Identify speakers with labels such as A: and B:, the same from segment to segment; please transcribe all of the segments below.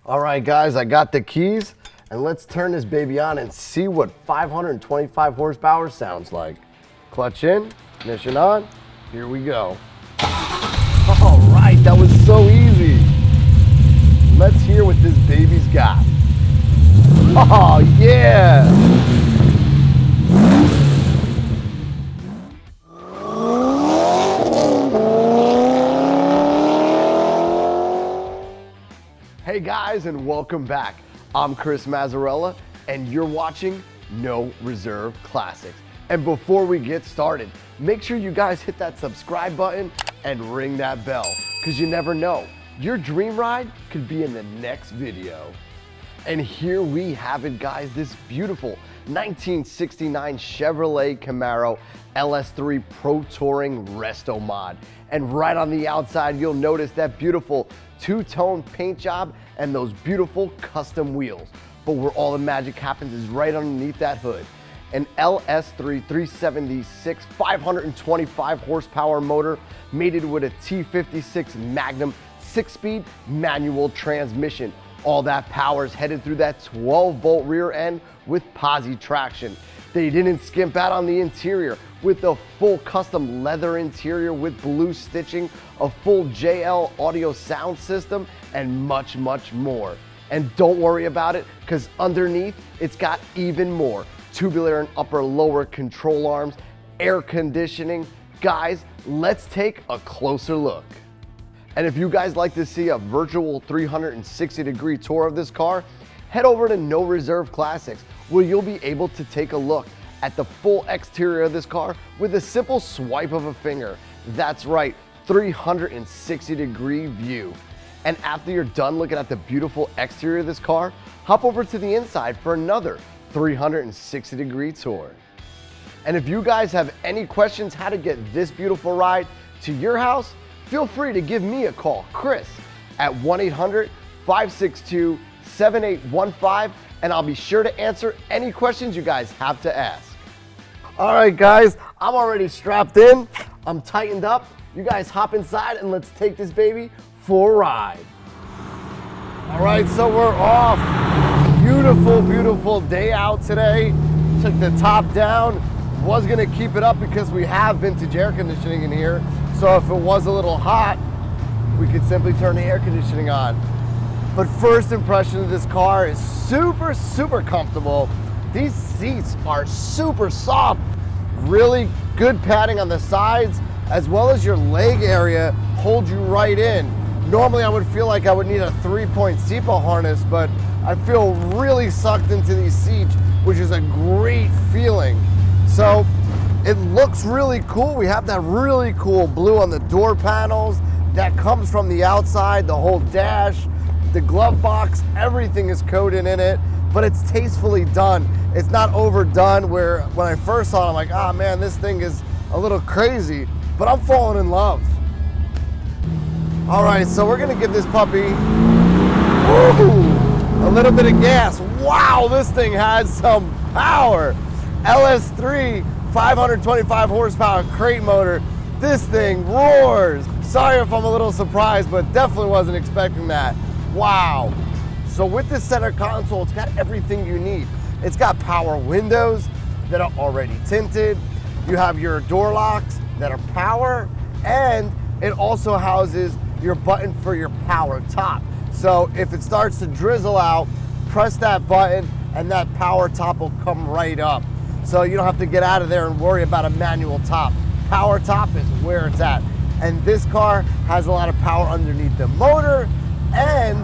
A: All right, guys, I got the keys, and let's turn this baby on and see what 525 horsepower sounds like. Clutch in, ignition on, here we go. All right, that was so easy. Let's hear what this baby's got. Oh, yeah. Hey guys, and welcome back. I'm Chris Mazzarella, and you're watching No Reserve Classics. And before we get started, make sure you guys hit that subscribe button and ring that bell, because you never know, your dream ride could be in the next video. And here we have it, guys, this beautiful 1969 Chevrolet Camaro LS3 Pro Touring Resto Mod. And right on the outside, you'll notice that beautiful two-tone paint job and those beautiful custom wheels. But where all the magic happens is right underneath that hood. An LS3 376 525 horsepower motor mated with a T56 Magnum 6-speed manual transmission. All that power is headed through that 12-bolt rear end with posi traction. They didn't skimp out on the interior with a full custom leather interior with blue stitching, a full JL audio sound system, and much, much more. And don't worry about it, because underneath it's got even more. Tubular and upper lower control arms, air conditioning. Guys, let's take a closer look. And if you guys like to see a virtual 360-degree tour of this car, head over to No Reserve Classics, where you'll be able to take a look at the full exterior of this car with a simple swipe of a finger. That's right, 360-degree view. And after you're done looking at the beautiful exterior of this car, hop over to the inside for another 360-degree tour. And if you guys have any questions how to get this beautiful ride to your house, feel free to give me a call, Chris, at 1-800-562-7815, and I'll be sure to answer any questions you guys have to ask. All right, guys, I'm already strapped in. I'm tightened up. You guys hop inside and let's take this baby for a ride. All right, so we're off. Beautiful, beautiful day out today. Took the top down. Was gonna keep it up because we have vintage air conditioning in here. So if it was a little hot, we could simply turn the air conditioning on. But first impression of this car is super, super comfortable. These seats are super soft, really good padding on the sides, as well as your leg area holds you right in. Normally I would feel like I would need a 3-point seatbelt harness, but I feel really sucked into these seats, which is a great feeling. So it looks really cool. We have that really cool blue on the door panels that comes from the outside, the whole dash, the glove box, everything is coated in it, but it's tastefully done. It's not overdone where when I first saw it, I'm like, ah, man, this thing is a little crazy, but I'm falling in love. All right, so we're gonna give this puppy a little bit of gas. Wow, this thing has some power. LS3 525 horsepower crate motor. This thing roars. Sorry if I'm a little surprised, but definitely wasn't expecting that. Wow. So with this center console, it's got everything you need. It's got power windows that are already tinted. You have your door locks that are power, and it also houses your button for your power top. So if it starts to drizzle out, press that button and that power top will come right up. So you don't have to get out of there and worry about a manual top. Power top is where it's at. And this car has a lot of power underneath the motor and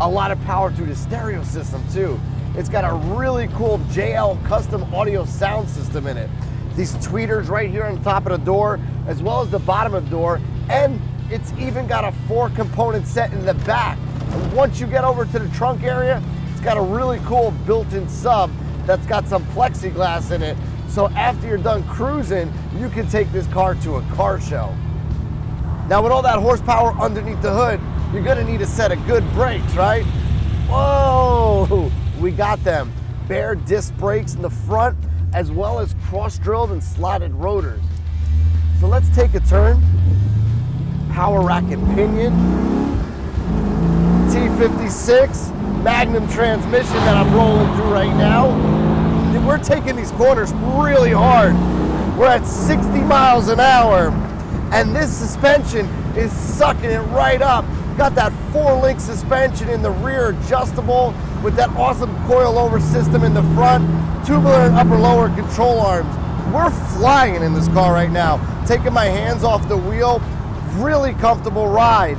A: a lot of power through the stereo system too. It's got a really cool JL custom audio sound system in it. These tweeters right here on top of the door, as well as the bottom of the door, and it's even got a 4-component set in the back. And once you get over to the trunk area, it's got a really cool built-in sub that's got some plexiglass in it. So after you're done cruising, you can take this car to a car show. Now with all that horsepower underneath the hood, you're gonna need a set of good brakes, right? Whoa, we got them. Bare disc brakes in the front, as well as cross-drilled and slotted rotors. So let's take a turn. Power rack and pinion. T56 Magnum transmission that I'm rolling through right now. We're taking these corners really hard. We're at 60 miles an hour, and this suspension is sucking it right up. Got that 4-link suspension in the rear, adjustable, with that awesome coil-over system in the front, tubular and upper-lower control arms. We're flying in this car right now. Taking my hands off the wheel, really comfortable ride.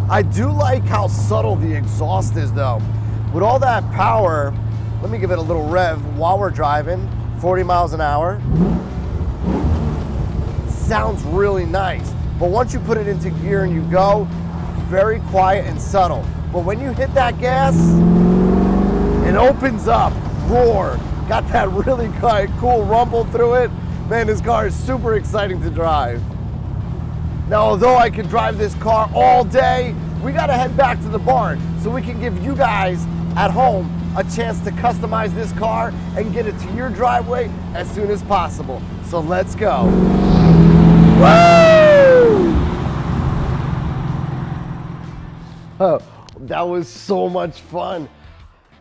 A: I do like how subtle the exhaust is though. With all that power, let me give it a little rev while we're driving, 40 miles an hour. Sounds really nice, but once you put it into gear and you go, very quiet and subtle. But when you hit that gas, it opens up, roar. Got that really cool rumble through it. Man, this car is super exciting to drive. Now, although I could drive this car all day, we gotta head back to the barn so we can give you guys at home a chance to customize this car and get it to your driveway as soon as possible. So let's go. Woo! Oh, that was so much fun.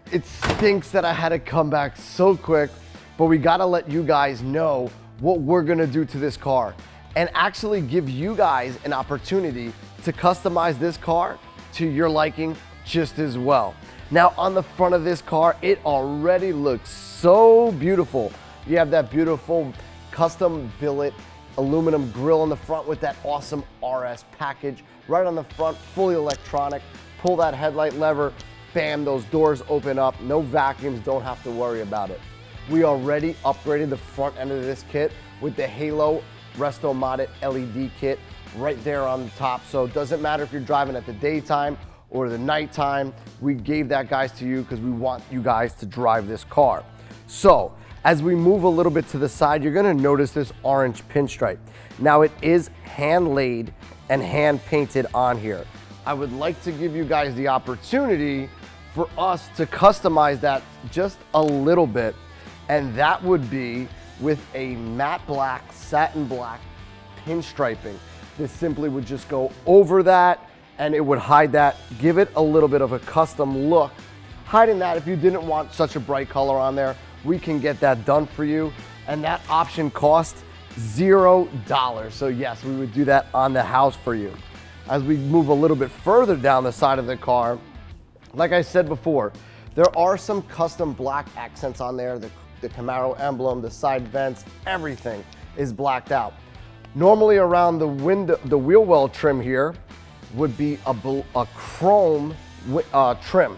A: It stinks that I had to come back so quick, but we gotta let you guys know what we're gonna do to this car and actually give you guys an opportunity to customize this car to your liking just as well. Now on the front of this car, it already looks so beautiful. You have that beautiful custom billet aluminum grille on the front with that awesome RS package right on the front, fully electronic. Pull that headlight lever, bam, those doors open up. No vacuums, don't have to worry about it. We already upgraded the front end of this kit with the Halo Resto Modded LED kit right there on the top. So it doesn't matter if you're driving at the daytime or the nighttime, we gave that guys to you because we want you guys to drive this car. So as we move a little bit to the side, you're gonna notice this orange pinstripe. Now it is hand laid and hand painted on here. I would like to give you guys the opportunity for us to customize that just a little bit, and that would be with a matte black, satin black pinstriping. This simply would just go over that and it would hide that, give it a little bit of a custom look. Hiding that, if you didn't want such a bright color on there, we can get that done for you, and that option costs $0. So yes, we would do that on the house for you. As we move a little bit further down the side of the car, like I said before, there are some custom black accents on there. The Camaro emblem, the side vents, everything is blacked out. Normally around the window, the wheel well trim here would be a chrome trim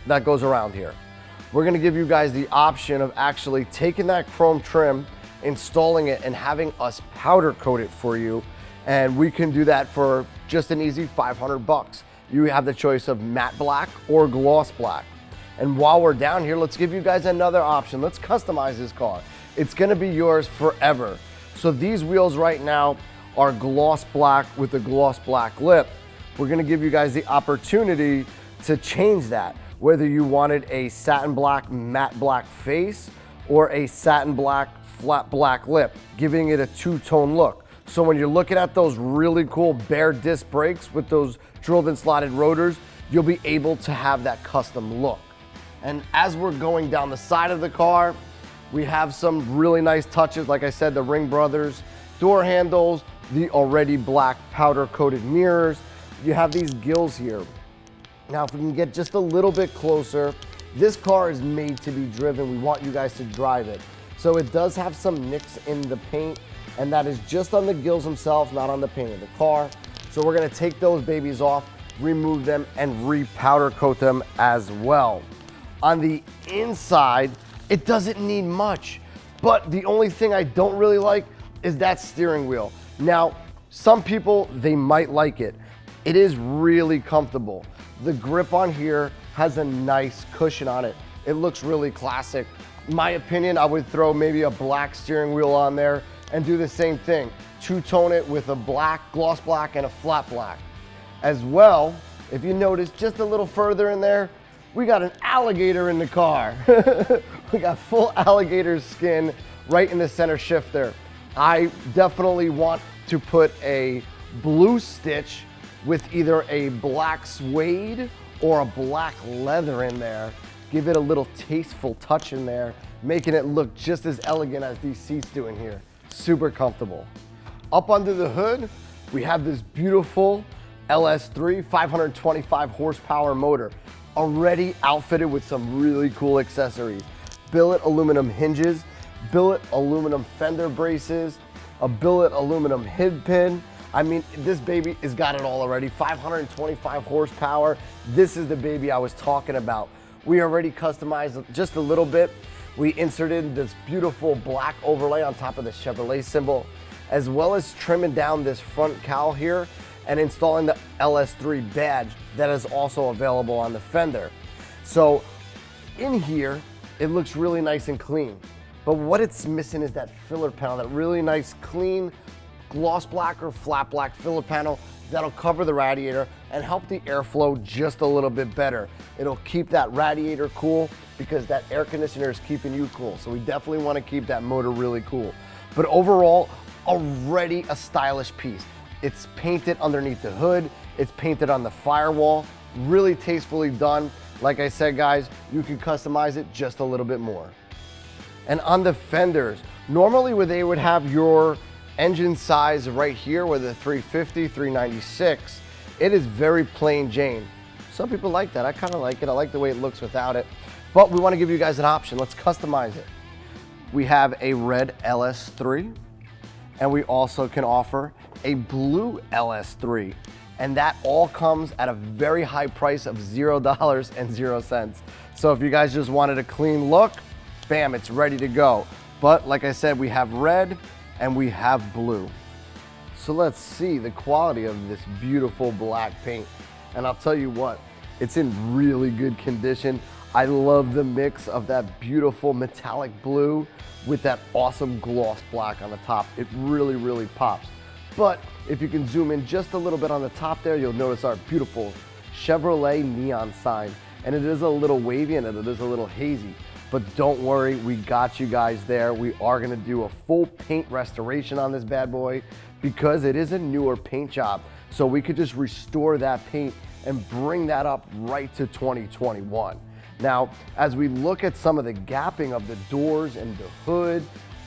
A: that goes around here. We're gonna give you guys the option of actually taking that chrome trim, installing it, and having us powder coat it for you. And we can do that for just an easy 500 bucks. You have the choice of matte black or gloss black. And while we're down here, let's give you guys another option. Let's customize this car. It's gonna be yours forever. So these wheels right now are gloss black with a gloss black lip. We're gonna give you guys the opportunity to change that, whether you wanted a satin black, matte black face or a satin black, flat black lip, giving it a two-tone look. So when you're looking at those really cool bare disc brakes with those drilled and slotted rotors, you'll be able to have that custom look. And as we're going down the side of the car, we have some really nice touches. Like I said, the Ring Brothers door handles, the already black powder coated mirrors. You have these gills here. Now, if we can get just a little bit closer, this car is made to be driven. We want you guys to drive it. So it does have some nicks in the paint, and that is just on the gills themselves, not on the paint of the car. So we're gonna take those babies off, remove them, and re-powder coat them as well. On the inside, it doesn't need much, but the only thing I don't really like is that steering wheel. Now, some people, they might like it. It is really comfortable. The grip on here has a nice cushion on it. It looks really classic. In my opinion, I would throw maybe a black steering wheel on there and do the same thing. Two-tone it with a black, gloss black, and a flat black. As well, if you notice just a little further in there, we got an alligator in the car. We got full alligator skin right in the center shifter. I definitely want to put a blue stitch with either a black suede or a black leather in there, give it a little tasteful touch in there, making it look just as elegant as these seats do in here. Super comfortable. Up under the hood, we have this beautiful LS3 525 horsepower motor, already outfitted with some really cool accessories. Billet aluminum hinges, billet aluminum fender braces, a billet aluminum head pin. I mean, this baby has got it all already. 525 horsepower. This is the baby I was talking about. We already customized just a little bit. We inserted this beautiful black overlay on top of the Chevrolet symbol, as well as trimming down this front cowl here and installing the LS3 badge that is also available on the fender. So in here, it looks really nice and clean. But what it's missing is that filler panel, that really nice, clean, gloss black or flat black filler panel that'll cover the radiator and help the airflow just a little bit better. It'll keep that radiator cool because that air conditioner is keeping you cool. So we definitely want to keep that motor really cool. But overall, already a stylish piece. It's painted underneath the hood. It's painted on the firewall. Really tastefully done. Like I said, guys, you can customize it just a little bit more. And on the fenders, normally where they would have your engine size right here with a 350, 396, it is very plain Jane. Some people like that. I kind of like it. I like the way it looks without it. But we want to give you guys an option. Let's customize it. We have a red LS3, and we also can offer a blue LS3. And that all comes at a very high price of $0.00. So if you guys just wanted a clean look, bam, it's ready to go. But like I said, we have red and we have blue. So let's see the quality of this beautiful black paint. And I'll tell you what, it's in really good condition. I love the mix of that beautiful metallic blue with that awesome gloss black on the top. It really, really pops. But if you can zoom in just a little bit on the top there, you'll notice our beautiful Chevrolet neon sign. And it is a little wavy and it is a little hazy. But don't worry, we got you guys there. We are gonna do a full paint restoration on this bad boy because it is a newer paint job. So we could just restore that paint and bring that up right to 2021. Now, as we look at some of the gapping of the doors and the hood,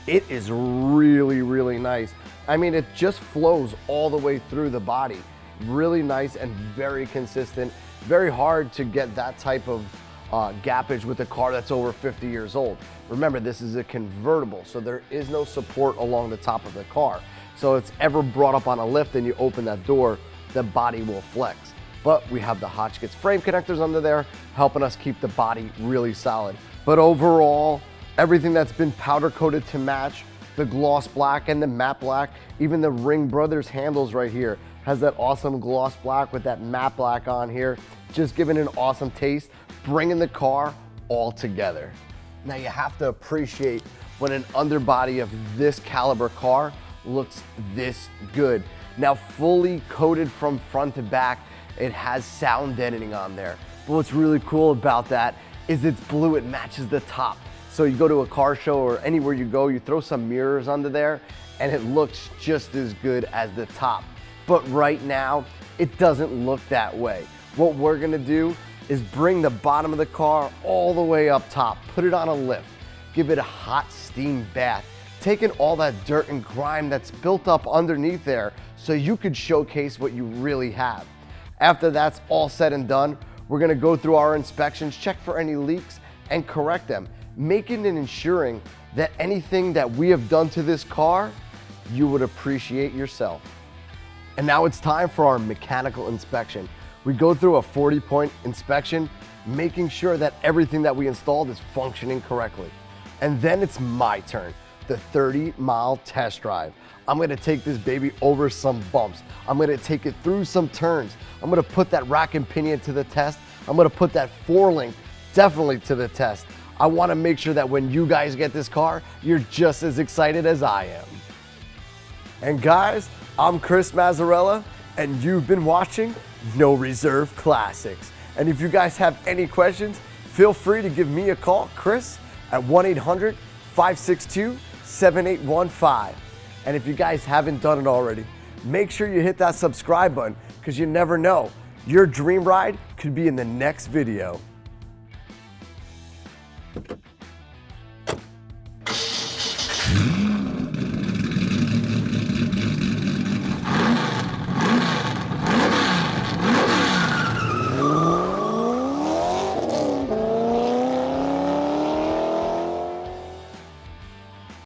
A: it is really, really nice. I mean, it just flows all the way through the body. Really nice and very consistent. Very hard to get that type of gappage with a car that's over 50 years old. Remember, this is a convertible, so there is no support along the top of the car. So if it's ever brought up on a lift and you open that door, the body will flex. But we have the Hotchkiss frame connectors under there, helping us keep the body really solid. But overall, everything that's been powder coated to match, the gloss black and the matte black, even the Ring Brothers handles right here has that awesome gloss black with that matte black on here, just giving an awesome taste, bringing the car all together. Now you have to appreciate when an underbody of this caliber car looks this good. Now fully coated from front to back, it has sound deadening on there. But what's really cool about that is it's blue, it matches the top. So you go to a car show or anywhere you go, you throw some mirrors under there and it looks just as good as the top. But right now, it doesn't look that way. What we're gonna do is bring the bottom of the car all the way up top, put it on a lift, give it a hot steam bath, taking all that dirt and grime that's built up underneath there so you could showcase what you really have. After that's all said and done, we're gonna go through our inspections, check for any leaks, and correct them, making and ensuring that anything that we have done to this car, you would appreciate yourself. And now it's time for our mechanical inspection. We go through a 40-point inspection, making sure that everything that we installed is functioning correctly. And then it's my turn, the 30-mile test drive. I'm gonna take this baby over some bumps. I'm gonna take it through some turns. I'm gonna put that rack and pinion to the test. I'm gonna put that four-link definitely to the test. I wanna make sure that when you guys get this car, you're just as excited as I am. And guys, I'm Chris Mazzarella, and you've been watching No Reserve Classics. And if you guys have any questions, feel free to give me a call, Chris, at 1-800-562-7815. And if you guys haven't done it already, make sure you hit that subscribe button because you never know. Your dream ride could be in the next video.